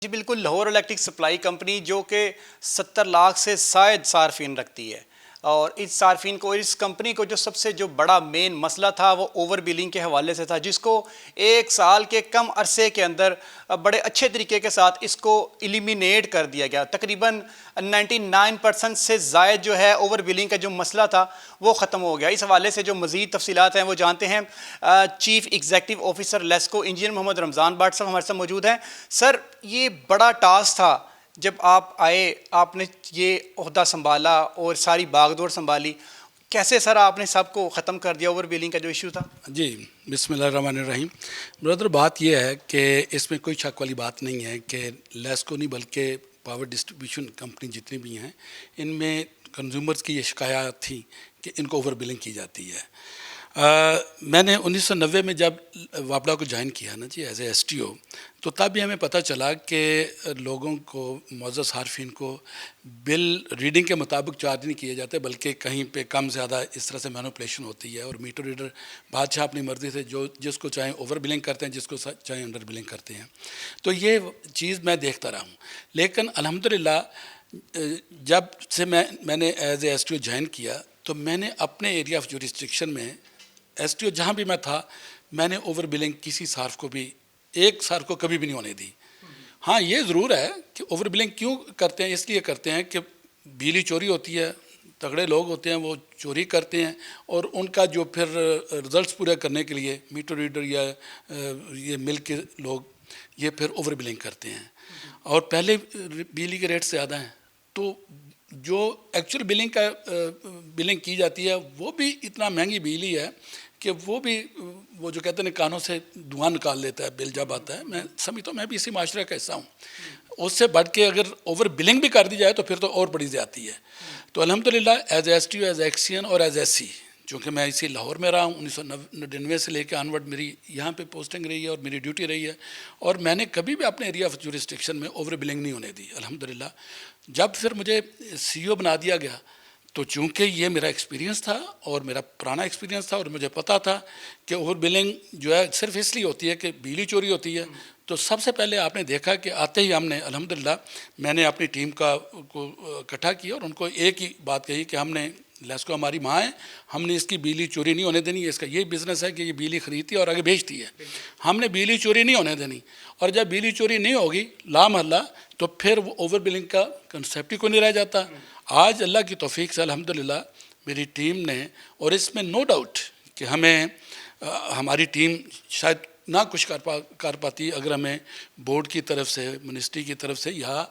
جی بالکل، Lahore electric supply company جو کہ 70 لاکھ سے زائد صارفین رکھتی ہے، اور اس صارفین کو، اس کمپنی کو جو سب سے بڑا مین مسئلہ تھا وہ اوور بلنگ کے حوالے سے تھا، جس کو ایک سال کے کم عرصے کے اندر بڑے اچھے طریقے کے ساتھ اس کو ایلیمینیٹ کر دیا گیا۔ تقریباً 99% سے زائد جو ہے اوور بلنگ کا جو مسئلہ تھا وہ ختم ہو گیا۔ اس حوالے سے جو مزید تفصیلات ہیں وہ جانتے ہیں chief executive officer LESCO engineer Muhammad Ramzan but صاحب ہمارے ساتھ موجود ہیں۔ سر، یہ بڑا ٹاسک تھا جب آپ آئے، آپ نے یہ عہدہ سنبھالا اور ساری باغ دوڑ سنبھالی، کیسے سر آپ نے سب کو ختم کر دیا اوور بلنگ کا جو ایشو تھا؟ جی بسم اللہ الرحمن الرحیم۔ برادر، بات یہ ہے کہ اس میں کوئی شک والی بات نہیں ہے کہ لیسکو نہیں بلکہ پاور ڈسٹریبیوشن کمپنی جتنی بھی ہیں ان میں کنزیومرز کی یہ شکایات تھی کہ ان کو اوور بلنگ کی جاتی ہے۔ میں نے 1990 میں جب واپڈا کو جوائن کیا نا جی as A S T O, تو تب بھی ہمیں پتہ چلا کہ لوگوں کو، معزز صارفین کو بل ریڈنگ کے مطابق چارج نہیں کیے جاتے، بلکہ کہیں پہ کم زیادہ اس طرح سے مینوپولیشن ہوتی ہے، اور میٹر ریڈر بادشاہ اپنی مرضی سے جس کو چاہیں اوور بلنگ کرتے ہیں، جس کو چاہیں انڈر بلنگ کرتے ہیں۔ تو یہ چیز میں دیکھتا رہا ہوں، لیکن الحمدللہ جب سے میں نے as A S T O join کیا تو میں نے اپنے ایریا آف جورسڈکشن میں ایس ٹی او جہاں بھی میں تھا، میں نے اوور بلنگ کسی صارف کو بھی، ایک صارف کو کبھی بھی نہیں ہونے دی۔ ہاں یہ ضرور ہے کہ اوور بلنگ کیوں کرتے ہیں، اس لیے کرتے ہیں کہ بجلی چوری ہوتی ہے، تگڑے لوگ ہوتے ہیں وہ چوری کرتے ہیں، اور ان کا جو پھر رزلٹس پورے کرنے کے لیے میٹر ریڈر یا یہ مل کے لوگ یہ پھر اوور بلنگ کرتے ہیں، اور پہلے بجلی کے ریٹ زیادہ ہیں، تو جو ایکچوئل بلنگ کی جاتی ہے وہ بھی اتنا مہنگی بجلی ہے کہ وہ جو کہتے ہیں کانوں سے دھواں نکال لیتا ہے بل جب آتا ہے۔ میں سمجھتا ہوں میں بھی اسی معاشرے کا حصہ ہوں، اس سے بڑھ کے اگر اوور بلنگ بھی کر دی جائے تو پھر تو اور بڑی زیادتی ہے۔ تو الحمدللہ ایز ایس ٹی او، ایز ایکسین اور ایز ایس سی، چونکہ میں اسی لاہور میں رہا ہوں 1999 سے لے کے آنورڈ میری یہاں پہ پوسٹنگ رہی ہے اور میری ڈیوٹی رہی ہے، اور میں نے کبھی بھی اپنے ایریا آف جورسڈکشن میں اوور بلنگ نہیں ہونے دی الحمدللہ۔ جب پھر مجھے سی او بنا دیا گیا تو چونکہ یہ میرا ایکسپیرینس تھا اور میرا پرانا ایکسپیرینس تھا، اور مجھے پتہ تھا کہ اوور بلنگ جو ہے صرف اس لیے ہوتی ہے کہ بجلی چوری ہوتی ہے، تو سب سے پہلے آپ نے دیکھا کہ آتے ہی ہم نے الحمدللہ، میں نے اپنی ٹیم کو اکٹھا کیا اور ان کو ایک ہی بات کہی کہ ہم نے لیسکو ہماری ماں ہے، ہم نے اس کی بجلی چوری نہیں ہونے دینی، اس کا یہ بزنس ہے کہ یہ بجلی خریدتی ہے اور آگے بھیجتی ہے، ہم نے بجلی چوری نہیں ہونے دینی، اور جب بجلی چوری نہیں ہوگی لا محلہ تو پھر وہ اوور بلنگ کا کنسیپٹ ہی کوئی نہیں رہ جاتا۔ آج اللہ کی توفیق سے الحمدللہ میری ٹیم نے، اور اس میں نو ڈاؤٹ کہ ہماری ٹیم شاید نہ کچھ کر پاتی اگر ہمیں بورڈ کی طرف سے، منسٹری کی طرف سے یا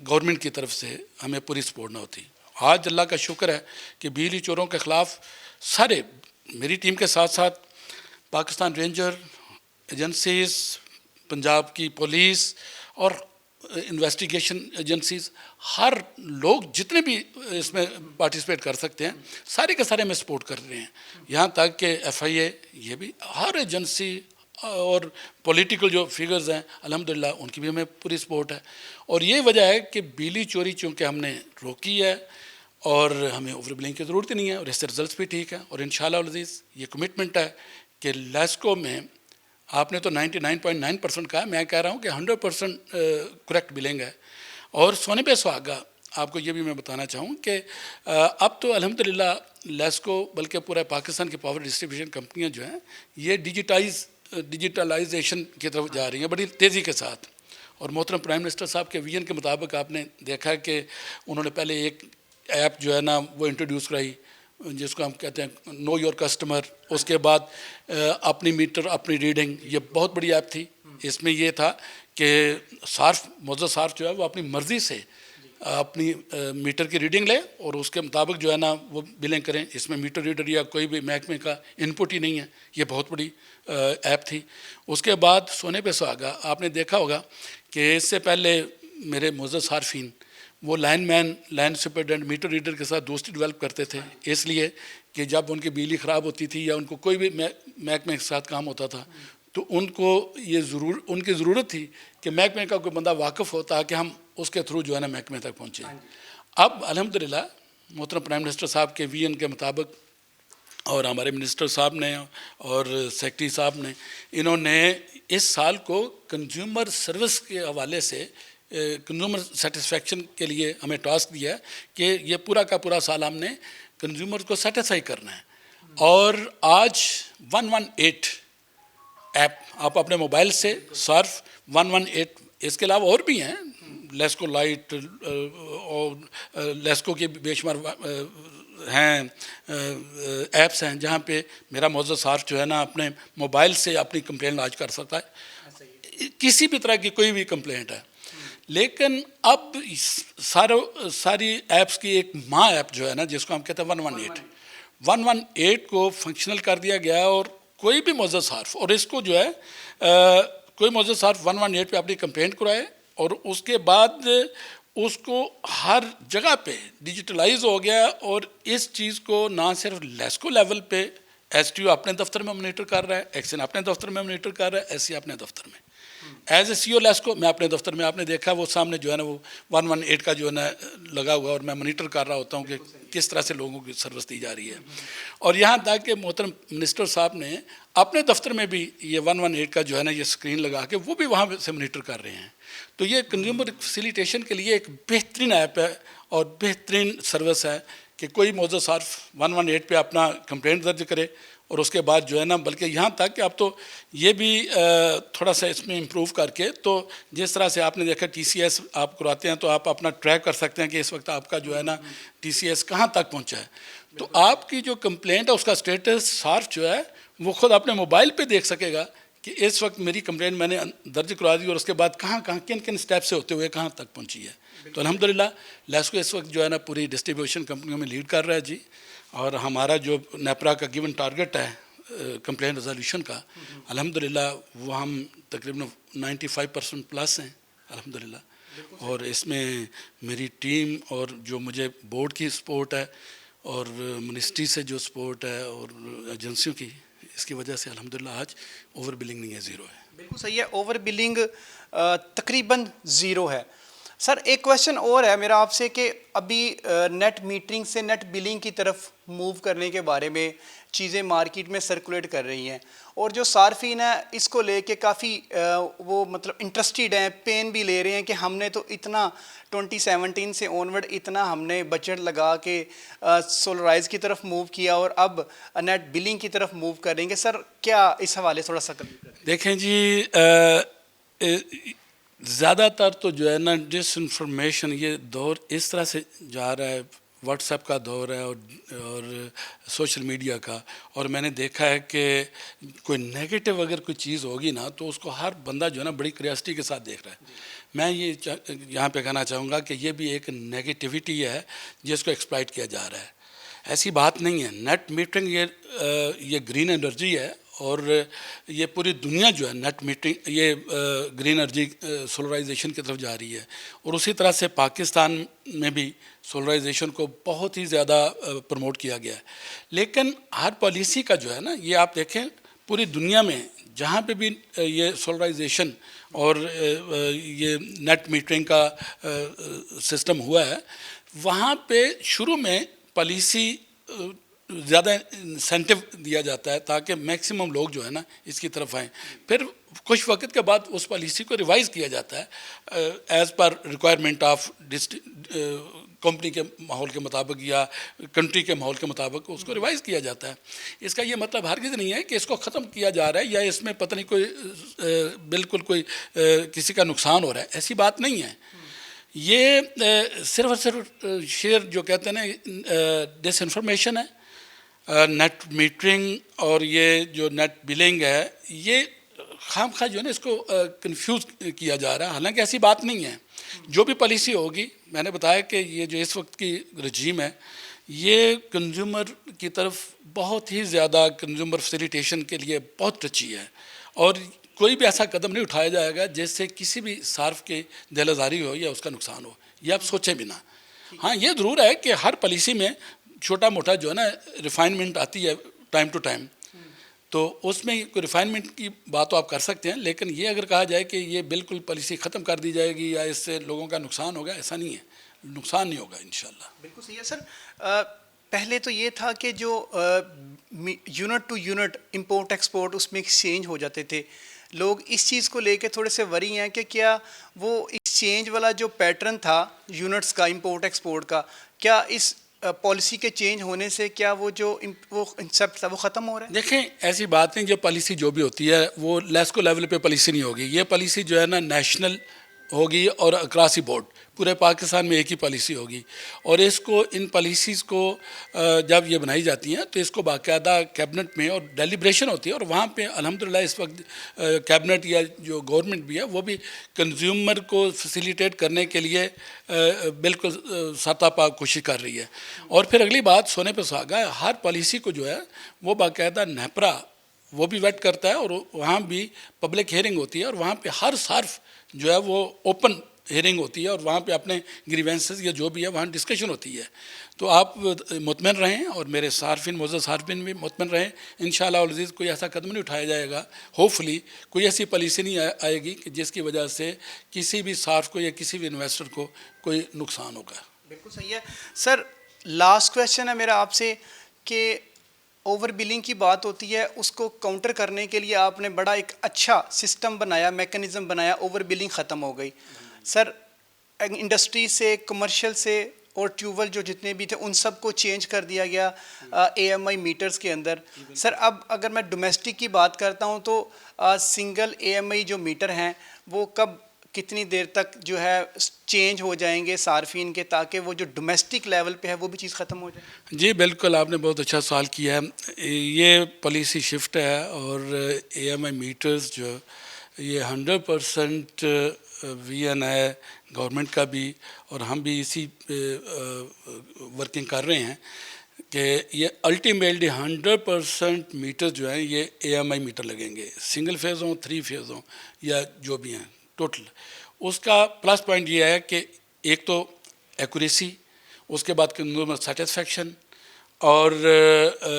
گورنمنٹ کی طرف سے ہمیں پوری سپورٹ نہ ہوتی۔ آج اللہ کا شکر ہے کہ بجلی چوروں کے خلاف سارے میری ٹیم کے ساتھ ساتھ پاکستان رینجر ایجنسیز، پنجاب کی پولیس اور انویسٹیگیشن ایجنسیز، ہر لوگ جتنے بھی اس میں پارٹیسپیٹ کر سکتے ہیں سارے کے سارے ہمیں سپورٹ کر رہے ہیں، یہاں تک کہ ایف آئی اے، یہ بھی ہر ایجنسی اور پولیٹیکل جو فگرز ہیں الحمدللہ ان کی بھی ہمیں پوری سپورٹ ہے، اور یہ وجہ ہے کہ بجلی چوری چونکہ ہم نے روکی ہے اور ہمیں اوور بلنگ کی ضرورت ہی نہیں ہے، اور اس سے رزلٹس بھی ٹھیک ہیں، اور انشاءاللہ العزیز یہ کمٹمنٹ ہے کہ لیسکو میں آپ نے تو 99.9% کہا ہے، میں کہہ رہا ہوں کہ 100% کریکٹ بلنگ ہے، اور سونے پہ سہاگا۔ آپ کو یہ بھی میں بتانا چاہوں کہ اب تو الحمدللہ لیسکو بلکہ پورا پاکستان کی پاور ڈسٹریبیوشن کمپنیاں جو ہیں یہ ڈیجیٹلائزیشن کی طرف جا رہی ہیں بڑی تیزی کے ساتھ، اور محترم پرائم منسٹر صاحب کے ویژن کے مطابق آپ نے دیکھا کہ انہوں نے پہلے ایک ایپ جو ہے نا وہ انٹروڈیوس کرائی جس کو ہم کہتے ہیں نو یور کسٹمر، اس کے بعد اپنی میٹر اپنی ریڈنگ، یہ بہت بڑی ایپ تھی۔ اس میں یہ تھا کہ معزز صارف جو ہے وہ اپنی مرضی سے اپنی میٹر کی ریڈنگ لے اور اس کے مطابق جو ہے نا وہ بلنگ کریں، اس میں میٹر ریڈر یا کوئی بھی محکمے کا انپٹ ہی نہیں ہے، یہ بہت بڑی ایپ تھی۔ اس کے بعد سونے پہ سہاگا، آپ نے دیکھا ہوگا کہ اس سے پہلے میرے معزز صارفین وہ لائن سپرڈنٹ میٹر ریڈر کے ساتھ دوستی ڈیولپ کرتے تھے، اس لیے کہ جب ان کی بجلی خراب ہوتی تھی یا ان کو کوئی بھی محکمے کے ساتھ کام ہوتا تھا تو ان کی ضرورت تھی کہ محکمے کا کوئی بندہ واقف ہو تاکہ ہم اس کے تھرو جو ہے نا محکمے تک پہنچیں۔ اب الحمدللہ محترم پرائم منسٹر صاحب کے ویژن کے مطابق اور ہمارے منسٹر صاحب نے اور سیکرٹری صاحب نے، انہوں نے اس سال کو کنزیومر سروس کے حوالے سے کنزیومر سیٹسفیکشن کے لیے ہمیں ٹاسک دیا ہے کہ یہ پورا کا پورا سال ہم نے کنزیومر کو سیٹسفائی کرنا ہے. اور آج 118 ایپ آپ اپنے موبائل سے صرف 118، اس کے علاوہ اور بھی ہیں، لیسکو لائٹ اور لیسکو کے بے شمار ہیں ایپس ہیں جہاں پہ میرا معزز صارف جو ہے نا اپنے موبائل سے اپنی کمپلین لاج کر سکتا ہے، کسی بھی طرح کی کوئی بھی کمپلینٹ ہے. لیکن اب ساری ایپس کی ایک ماں ایپ جو ہے نا جس کو ہم کہتے ہیں 118 کو فنکشنل کر دیا گیا، اور کوئی بھی معزز صارف، اور اس کو جو ہے کوئی معزز صارف 118 پہ اپنی کمپلینٹ کرائے اور اس کے بعد اس کو ہر جگہ پہ ڈیجیٹلائز ہو گیا. اور اس چیز کو نہ صرف لیسکو لیول پہ ایس ٹی او اپنے دفتر میں مانیٹر کر رہا ہے، ایکسن اپنے دفتر میں مانیٹر کر رہا ہے، ایس سی اپنے دفتر میں، ایز اے سی او لیسکو میں اپنے دفتر میں، آپ نے دیکھا وہ سامنے جو ہے نا وہ 118 کا جو ہے نا لگا ہوا، اور میں مانیٹر کر رہا ہوتا ہوں کہ کس طرح سے لوگوں کی سروس دی جا رہی ہے. اور یہاں تک کہ محترم منسٹر صاحب نے اپنے دفتر میں بھی یہ 118 کا جو ہے نا یہ اسکرین لگا کے وہ بھی وہاں سے مانیٹر کر رہے ہیں. تو یہ کنزیومر فیسیلیٹیشن کے لیے ایک بہترین ایپ ہے اور بہترین سروس ہے کہ کوئی معزز صارف 118 پہ اپنا کمپلینٹ درج کرے، اور اس کے بعد جو ہے نا بلکہ یہاں تک کہ اب تو یہ بھی تھوڑا سا اس میں امپروو کر کے، تو جس طرح سے آپ نے دیکھا ٹی سی ایس آپ کراتے ہیں تو آپ اپنا ٹریک کر سکتے ہیں کہ اس وقت آپ کا جو ہے نا ٹی سی ایس کہاں تک پہنچا ہے. تو آپ کی جو کمپلینٹ ہے اس کا اسٹیٹس صارف جو ہے وہ خود اپنے موبائل پہ دیکھ سکے گا کہ اس وقت میری کمپلینٹ میں نے درج کروا دی اور اس کے بعد کہاں کن کن اسٹیپ سے ہوتے ہوئے کہاں تک پہنچی ہے. تو الحمدللہ لیسکو اس وقت جو ہے نا پوری ڈسٹریبیوشن کمپنیوں میں لیڈ کر رہا ہے جی. اور ہمارا جو نیپرا کا گیون ٹارگٹ ہے کمپلین ریزولیوشن کا، الحمدللہ وہ ہم تقریباً 95% پلس ہیں الحمدللہ. اور اس میں میری ٹیم اور جو مجھے بورڈ کی سپورٹ ہے اور منسٹری سے جو سپورٹ ہے اور ایجنسیوں کی، اس کی وجہ سے الحمدللہ آج اوور بلنگ نہیں ہے، زیرو ہے. بالکل صحیح ہے، اوور بلنگ تقریباً زیرو ہے. سر ایک کویشچن اور ہے میرا آپ سے کہ ابھی نیٹ میٹرنگ سے نیٹ بلنگ کی طرف موو کرنے کے بارے میں چیزیں مارکیٹ میں سرکولیٹ کر رہی ہیں، اور جو صارفین ہیں اس کو لے کے کافی وہ مطلب انٹرسٹیڈ ہیں، پین بھی لے رہے ہیں کہ ہم نے تو اتنا 2017 سے آنورڈ اتنا ہم نے بجٹ لگا کے سولرائز کی طرف موو کیا اور اب نیٹ بلنگ کی طرف موو کریں گے. سر کیا اس حوالے تھوڑا سا دیکھیں جی، زیادہ تر تو جو ہے نا ڈس انفارمیشن یہ دور اس طرح سے جا رہا ہے، واٹس ایپ کا دور ہے اور سوشل میڈیا کا. اور میں نے دیکھا ہے کہ کوئی نیگیٹو اگر کوئی چیز ہوگی نا تو اس کو ہر بندہ جو ہے نا بڑی کریوسٹی کے ساتھ دیکھ رہا ہے. میں یہ یہاں پہ کہنا چاہوں گا کہ یہ بھی ایک نیگیٹیوٹی ہے جس کو ایکسپلائٹ کیا جا رہا ہے. ایسی بات نہیں ہے. نیٹ میٹرنگ یہ گرین انرجی ہے، اور یہ پوری دنیا جو ہے نیٹ میٹرنگ یہ گرین انرجی سولرائزیشن کی طرف جا رہی ہے. اور اسی طرح سے پاکستان میں بھی سولرائزیشن کو بہت ہی زیادہ پروموٹ کیا گیا ہے. لیکن ہر پالیسی کا جو ہے نا یہ آپ دیکھیں پوری دنیا میں جہاں پہ بھی یہ سولرائزیشن اور یہ نیٹ میٹرنگ کا سسٹم ہوا ہے، وہاں پہ شروع میں پالیسی زیادہ انسینٹو دیا جاتا ہے تاکہ میکسیمم لوگ جو ہے نا اس کی طرف آئیں. پھر کچھ وقت کے بعد اس پالیسی کو ریوائز کیا جاتا ہے as per requirement of company کے ماحول کے مطابق یا کنٹری کے ماحول کے مطابق اس کو ریوائز کیا جاتا ہے. اس کا یہ مطلب ہرگز نہیں ہے کہ اس کو ختم کیا جا رہا ہے یا اس میں پتہ نہیں کوئی بالکل کوئی کسی کا نقصان ہو رہا ہے، ایسی بات نہیں ہے. یہ صرف اور صرف شیئر جو کہتے ہیں نا ڈس انفارمیشن ہے. نیٹ میٹرنگ اور یہ جو نیٹ بلنگ ہے یہ خام خواہ جو ہے نا اس کو کنفیوز کیا جا رہا ہے، حالانکہ ایسی بات نہیں ہے. جو بھی پالیسی ہوگی، میں نے بتایا کہ یہ جو اس وقت کی رجیم ہے یہ کنزیومر کی طرف بہت ہی زیادہ کنزیومر فیسیلیٹیشن کے لیے بہت ٹچی ہے، اور کوئی بھی ایسا قدم نہیں اٹھایا جائے گا جس سے کسی بھی صارف کی دل آزاری ہو یا اس کا نقصان ہو، یہ آپ سوچیں بھی نہ. ہاں یہ ضرور ہے کہ ہر پالیسی میں چھوٹا موٹا جو ہے نا ریفائنمنٹ آتی ہے ٹائم ٹو ٹائم، تو اس میں کوئی ریفائنمنٹ کی بات تو آپ کر سکتے ہیں. لیکن یہ اگر کہا جائے کہ یہ بالکل پالیسی ختم کر دی جائے گی یا اس سے لوگوں کا نقصان ہوگا، ایسا نہیں ہے، نقصان نہیں ہوگا انشاءاللہ. بالکل صحیح ہے سر. پہلے تو یہ تھا کہ جو unit to unit import export اس میں ایکسچینج ہو جاتے تھے، لوگ اس چیز کو لے کے تھوڑے سے وری ہیں کہ کیا وہ ایکسچینج والا جو پیٹرن تھا یونٹس کا امپورٹ ایکسپورٹ کا، کیا اس پالیسی کے چینج ہونے سے کیا وہ جو وہ کنسیپٹ تھا وہ ختم ہو رہا ہے؟ دیکھیں ایسی بات نہیں، جو پالیسی جو بھی ہوتی ہے وہ لیسکو لیول پہ پالیسی نہیں ہوگی. یہ پالیسی جو ہے نا نیشنل ہوگی اور اکراسی بورڈ پورے پاکستان میں ایک ہی پالیسی ہوگی. اور اس کو ان پالیسیز کو جب یہ بنائی جاتی ہیں تو اس کو باقاعدہ کیبنٹ میں اور ڈیلیبریشن ہوتی ہے، اور وہاں پہ الحمدللہ اس وقت کیبنٹ یا جو گورنمنٹ بھی ہے وہ بھی کنزیومر کو فیسیلیٹیٹ کرنے کے لیے بالکل سرتا پا کوشش کر رہی ہے. اور پھر اگلی بات سونے پہ سہاگا ہے، ہر پالیسی کو جو ہے وہ باقاعدہ نیپرا وہ بھی ویٹ کرتا ہے، اور وہاں بھی پبلک ہیئرنگ ہوتی ہے، اور وہاں پہ ہر صارف جو ہے وہ اوپن ہیئرنگ ہوتی ہے، اور وہاں پہ اپنے گریوینسز یا جو بھی ہے وہاں ڈسکشن ہوتی ہے. تو آپ مطمئن رہیں، اور میرے صارفین معزز صارفین بھی مطمئن رہیں. انشاءاللہ العزیز کوئی ایسا قدم نہیں اٹھایا جائے گا، ہوپفلی کوئی ایسی پالیسی نہیں آئے گی کہ جس کی وجہ سے کسی بھی صارف کو یا کسی بھی انویسٹر کو کوئی نقصان ہوگا. بالکل صحیح ہے. سر لاسٹ کویشچن ہے میرا آپ سے کہ اوور بلنگ کی بات ہوتی ہے، اس کو کاؤنٹر کرنے کے لیے آپ نے بڑا ایک اچھا سسٹم بنایا، میکنزم بنایا، اوور بلنگ ختم ہو گئی. سر انڈسٹری سے، کمرشل سے اور ٹیوبل جو جتنے بھی تھے ان سب کو چینج کر دیا گیا اے ایم آئی میٹرز کے اندر. سر اب اگر میں ڈومیسٹک کی بات کرتا ہوں تو سنگل اے ایم آئی جو میٹر ہیں وہ کب کتنی دیر تک جو ہے چینج ہو جائیں گے صارفین کے، تاکہ وہ جو ڈومیسٹک لیول پہ ہے وہ بھی چیز ختم ہو جائے؟ جی بالکل، آپ نے بہت اچھا سوال کیا ہے. یہ پالیسی شفٹ ہے، اور اے ایم آئی میٹرز جو یہ 100% وی این ہے گورنمنٹ کا بھی، اور ہم بھی اسی ورکنگ کر رہے ہیں کہ یہ الٹیمیٹلی 100% میٹر جو ہیں یہ اے ایم آئی میٹر لگیں گے، سنگل فیز ہوں، 3 فیز ہوں، یا جو بھی ہیں ٹوٹل. اس کا پلس پوائنٹ یہ ہے کہ ایک تو ایکوریسی، اس کے بعد کنزیومر سیٹسفیکشن، اور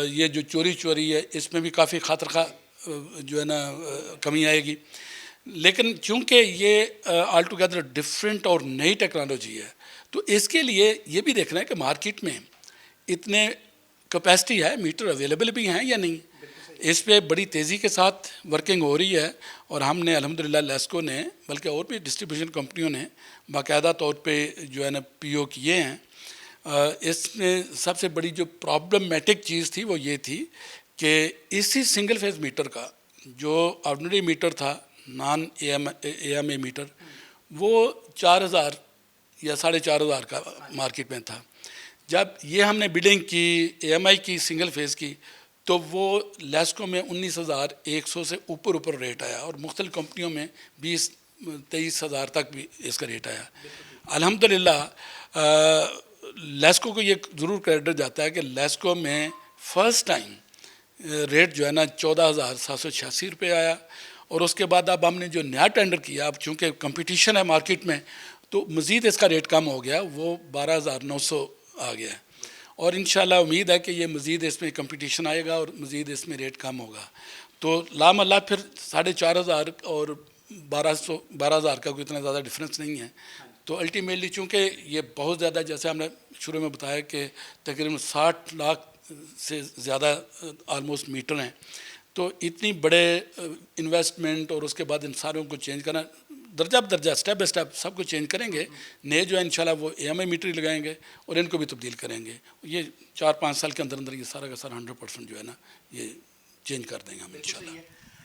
یہ جو چوری ہے اس میں بھی کافی خاطرخواہ جو ہے نا کمی آئے گی. لیکن چونکہ یہ آل ٹوگیدر ڈفرینٹ اور نئی ٹیکنالوجی ہے، تو اس کے لیے یہ بھی دیکھنا ہے کہ مارکیٹ میں اتنے کیپیسٹی ہے، میٹر اویلیبل بھی ہیں یا نہیں. اس پہ بڑی تیزی کے ساتھ ورکنگ ہو رہی ہے، اور ہم نے الحمدللہ لیسکو نے بلکہ اور بھی ڈسٹریبیوشن کمپنیوں نے باقاعدہ طور پہ جو ہے نا پی او کیے ہیں. اس میں سب سے بڑی جو پرابلمیٹک چیز تھی وہ یہ تھی کہ اسی سنگل فیز میٹر کا جو آرڈنری میٹر تھا، non A M A meter, وہ 4000 یا 4500 کا مارکیٹ میں تھا. جب یہ ہم نے بڈنگ کی اے ایم آئی کی سنگل فیز کی تو وہ لیسکو میں 19100 سے اوپر ریٹ آیا، اور مختلف کمپنیوں میں 20-23 ہزار تک بھی اس کا ریٹ آیا. الحمدللہ لیسکو کو یہ ضرور کریڈٹ جاتا ہے کہ لیسکو میں فرسٹ ٹائم ریٹ جو ہے نا 14,786 روپے آیا. اور اس کے بعد اب ہم نے جو نیا ٹینڈر کیا، اب چونکہ کمپٹیشن ہے مارکیٹ میں تو مزید اس کا ریٹ کم ہو گیا، وہ 12,900 آ گیا. اور انشاءاللہ امید ہے کہ یہ مزید اس میں کمپٹیشن آئے گا اور مزید اس میں ریٹ کم ہوگا. تو لام اللہ پھر 4,500 اور 12,000 کا کوئی اتنا زیادہ ڈفرینس نہیں ہے. تو الٹیمیٹلی چونکہ یہ بہت زیادہ، جیسے ہم نے شروع میں بتایا کہ تقریباً 60 لاکھ سے زیادہ آلموسٹ میٹر ہیں، تو اتنی بڑے انویسٹمنٹ اور اس کے بعد ان ساروں کو چینج کرنا درجہ بدرجہ اسٹیپ بائی اسٹیپ سب کو چینج کریں گے. نئے جو ہے انشاءاللہ وہ اے ایم آئی میٹر ہی لگائیں گے اور ان کو بھی تبدیل کریں گے. یہ 4-5 سال کے اندر یہ سارا کا سارا 100% جو ہے نا یہ چینج کر دیں گے ہم انشاءاللہ.